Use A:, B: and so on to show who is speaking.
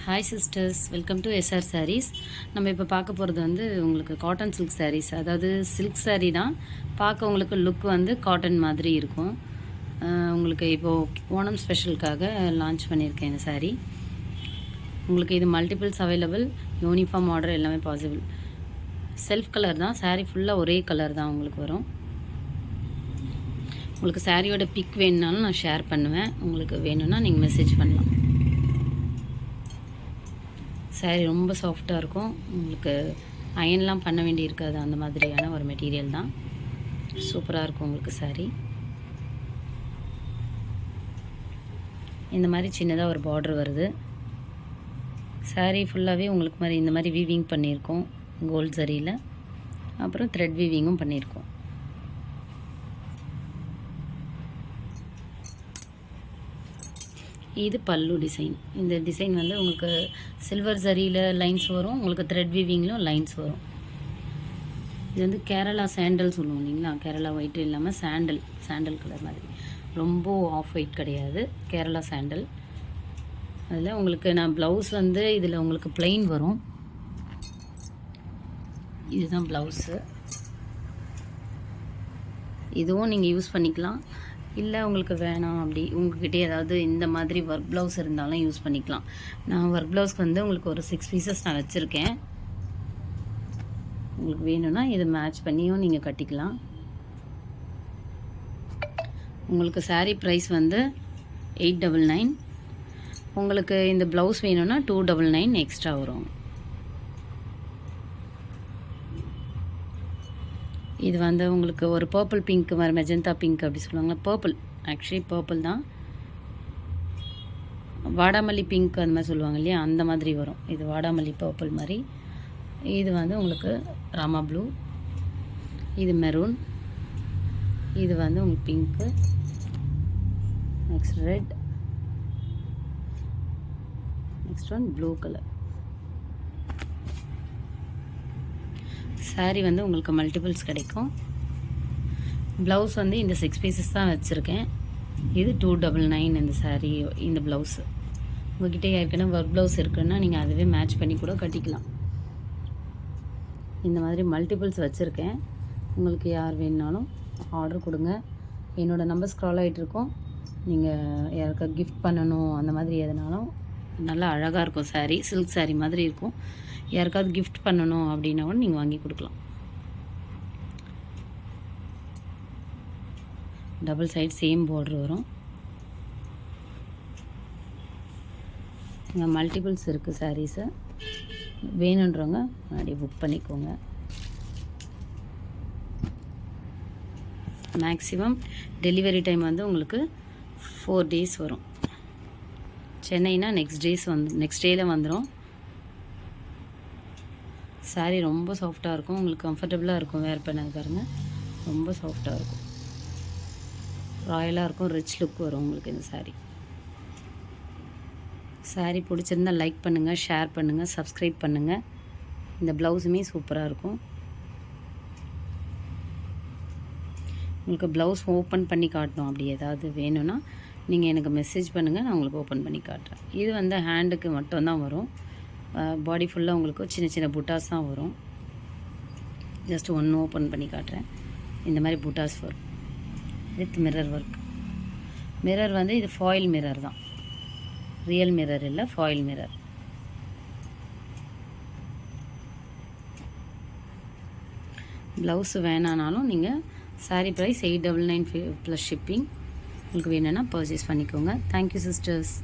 A: Hi sisters, welcome to SR sarees. நம்ம இப்போ பார்க்க போகிறது வந்து உங்களுக்கு காட்டன் சில்க் சாரீஸ். அதாவது சில்க் சாரீ தான், பார்க்க உங்களுக்கு லுக் வந்து காட்டன் மாதிரி இருக்கும். உங்களுக்கு இப்போது ஓணம் ஸ்பெஷலுக்காக லான்ச் பண்ணியிருக்கேன் இந்த சாரீ. உங்களுக்கு இது மல்டிபிள்ஸ் அவைலபிள், யூனிஃபார்ம் ஆர்டர் எல்லாமே பாசிபிள். செல்ஃப் கலர் தான், சாரீ ஃபுல்லாக ஒரே கலர் தான் உங்களுக்கு வரும். உங்களுக்கு சாரியோட பிக் வேணுனாலும் நான் ஷேர் பண்ணுவேன். உங்களுக்கு வேணும்னா நீங்கள் மெசேஜ் பண்ணலாம். சாரீ ரொம்ப சாஃப்டாக இருக்கும். உங்களுக்கு அயன்லாம் பண்ண வேண்டி இருக்காது, அந்த மாதிரியான ஒரு மெட்டீரியல் தான். சூப்பராக இருக்கும் உங்களுக்கு சாரீ. இந்த மாதிரி சின்னதாக ஒரு பார்டர் வருது. சாரீ ஃபுல்லாகவே உங்களுக்கு மாதிரி இந்த மாதிரி வீவிங் பண்ணியிருக்கோம் கோல்ட் சரியில். அப்புறம் த்ரெட் வீவிங்கும் பண்ணியிருக்கோம். இது பல்லு டிசைன். இந்த டிசைன் வந்து உங்களுக்கு சில்வர் சரியில் லைன்ஸ் வரும், உங்களுக்கு த்ரெட் வீவிங்லும் லைன்ஸ் வரும். இது வந்து கேரளா சாண்டல் சொல்லுவோம் இல்லைங்களா, கேரளா ஒயிட் இல்லாமல் சாண்டல் கலர் மாதிரி, ரொம்ப ஆஃப் ஒயிட் கிடையாது, கேரளா சாண்டல். அதில் உங்களுக்கு நான் ப்ளவுஸ் வந்து இதில் உங்களுக்கு பிளெயின் வரும். இதுதான் ப்ளவுஸு. இதுவும் நீங்கள் யூஸ் பண்ணிக்கலாம், இல்லை உங்களுக்கு வேணாம் அப்படி உங்கள்கிட்ட ஏதாவது இந்த மாதிரி ஒர்க் ப்ளவுஸ் இருந்தாலும் யூஸ் பண்ணிக்கலாம். நான் ஒர்க் ப்ளவுஸ்க்கு வந்து உங்களுக்கு ஒரு 6 பீசஸ் நான் வச்சுருக்கேன். உங்களுக்கு வேணும்னா இதை மேட்ச் பண்ணியும் நீங்கள் கட்டிக்கலாம். உங்களுக்கு சாரீ ப்ரைஸ் வந்து 899. உங்களுக்கு இந்த ப்ளவுஸ் வேணும்னா 299 எக்ஸ்ட்ரா வரும். இது வந்து உங்களுக்கு ஒரு பர்பிள் பிங்க் மாதிரி, மெஜந்தா பிங்க் அப்படி சொல்லுவாங்களா, பர்பிள், ஆக்சுவலி பர்பிள் தான். வாடாமல்லி பிங்க் அந்த மாதிரி சொல்லுவாங்க இல்லையா, அந்த மாதிரி வரும். இது வாடாமல்லி பர்பிள் மாதிரி. இது வந்து உங்களுக்கு ராமா ப்ளூ, இது மெரூன், இது வந்து உங்களுக்கு pink, next red, next one blue colour. Sari வந்து உங்களுக்கு மல்டிபிள்ஸ் கிடைக்கும். ப்ளவுஸ் வந்து இந்த 6 பீசஸ் தான் வச்சுருக்கேன். இது 299 இந்த சாரீ, இந்த ப்ளவுஸு. உங்கள்கிட்ட ஏற்கனவே ஒர்க் ப்ளவுஸ் இருக்குன்னா நீங்கள் அதுவே மேட்ச் பண்ணி கூட கட்டிக்கலாம். இந்த மாதிரி மல்டிபிள்ஸ் வச்சுருக்கேன். உங்களுக்கு யார் வேணுனாலும் ஆர்டர் கொடுங்க. என்னோடய நம்பர் ஸ்க்ரால் ஆகிட்ருக்கோம். நீங்கள் யாருக்கா கிஃப்ட் பண்ணணும் அந்த மாதிரி எதுனாலும், நல்லா அழகாக இருக்கும் சாரீ, சில்க் சாரீ மாதிரி இருக்கும். யாருக்காவது கிஃப்ட் பண்ணணும் அப்படின்னா கூட நீங்கள் வாங்கி கொடுக்கலாம். டபுள் சைட் சேம் பார்டர் வரும். இங்கே மல்டிபிள்ஸ் இருக்குது சாரீஸு. வேணுன்றவங்க முன்னாடி புக் பண்ணிக்கோங்க. மேக்ஸிமம் டெலிவரி டைம் வந்து உங்களுக்கு 4 டேஸ் வரும். சென்னைனா நெக்ஸ்ட் டேயில் வந்துடும். சாரீ ரொம்ப சாஃப்டாக இருக்கும், உங்களுக்கு கம்ஃபர்டபுளாக இருக்கும். வேர் பண்ணது பாருங்கள், ரொம்ப சாஃப்டாக இருக்கும், ராயலாக இருக்கும், ரிச் லுக் வரும் உங்களுக்கு இந்த சாரீ. சாரீ பிடிச்சிருந்தால் லைக் பண்ணுங்கள், ஷேர் பண்ணுங்கள், சப்ஸ்கிரைப் பண்ணுங்கள். இந்த ப்ளவுஸுமே சூப்பராக இருக்கும். உங்களுக்கு ப்ளவுஸ் ஓப்பன் பண்ணி காட்டணும் அப்படி ஏதாவது வேணும்னா நீங்கள் எனக்கு மெசேஜ் பண்ணுங்கள், நான் உங்களுக்கு ஓப்பன் பண்ணி காட்டுறேன். இது வந்து ஹேண்டுக்கு மட்டும்தான் வரும். பாடி ஃபுல்லாக உங்களுக்கு சின்ன சின்ன புட்டாஸ் தான் வரும். ஜஸ்ட் ஒன்று ஓப்பன் பண்ணி காட்டுறேன். இந்த மாதிரி புட்டாஸ் வரும் வித் மிரர் ஒர்க். மிரர் வந்து இது ஃபாயில் மிரர் தான், ரியல் மிரர் இல்லை, ஃபாயில் மிரர். ப்ளவுஸு வேணானாலும் நீங்கள் சாரீ ப்ரைஸ் 899 ப்ளஸ் ஷிப்பிங். உங்களுக்கு வேணும்னா பர்ச்சேஸ் பண்ணிக்கோங்க. Thank you sisters.